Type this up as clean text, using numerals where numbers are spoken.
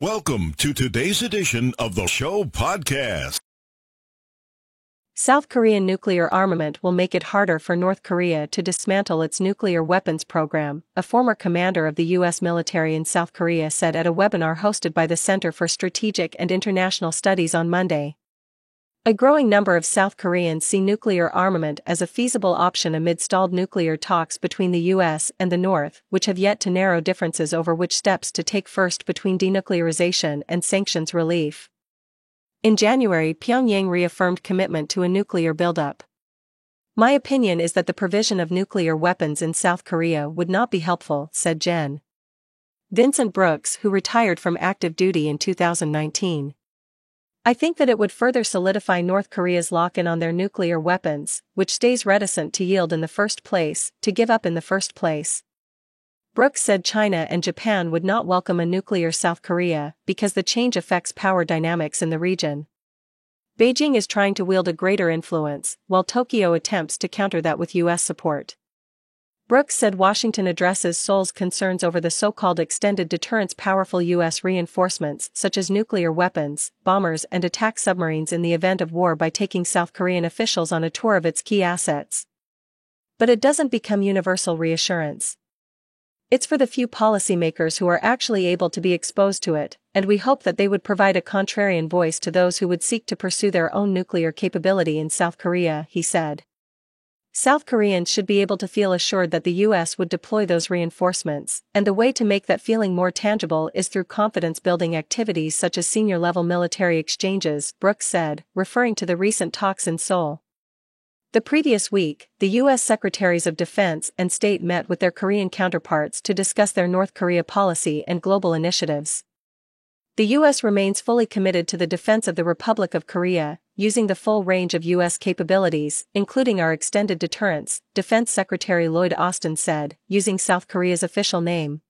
Welcome to today's edition of the show podcast. South Korean nuclear armament will make it harder for North Korea to dismantle its nuclear weapons program, a former commander of the U.S. military in South Korea said at a webinar hosted by the Center for Strategic and International Studies on Monday. A growing number of South Koreans see nuclear armament as a feasible option amid stalled nuclear talks between the U.S. and the North, which have yet to narrow differences over which steps to take first between denuclearization and sanctions relief. In January, Pyongyang reaffirmed commitment to a nuclear buildup. "My opinion is that the provision of nuclear weapons in South Korea would not be helpful," said Gen. Vincent Brooks, who retired from active duty in 2019. "I think that it would further solidify North Korea's lock-in on their nuclear weapons, which stays reticent to yield in the first place, to give up in the first place." Brooks said China and Japan would not welcome a nuclear South Korea because the change affects power dynamics in the region. Beijing is trying to wield a greater influence, while Tokyo attempts to counter that with U.S. support. Brooks said Washington addresses Seoul's concerns over the so-called extended deterrence powerful U.S. reinforcements such as nuclear weapons, bombers and attack submarines in the event of war by taking South Korean officials on a tour of its key assets. But it doesn't become universal reassurance. It's for the few policymakers who are actually able to be exposed to it, and we hope that they would provide a contrarian voice to those who would seek to pursue their own nuclear capability in South Korea, he said. South Koreans should be able to feel assured that the U.S. would deploy those reinforcements, and the way to make that feeling more tangible is through confidence-building activities such as senior-level military exchanges, Brooks said, referring to the recent talks in Seoul. The previous week, the U.S. Secretaries of Defense and State met with their Korean counterparts to discuss their North Korea policy and global initiatives. The U.S. remains fully committed to the defense of the Republic of Korea, using the full range of U.S. capabilities, including our extended deterrence, Defense Secretary Lloyd Austin said, using South Korea's official name.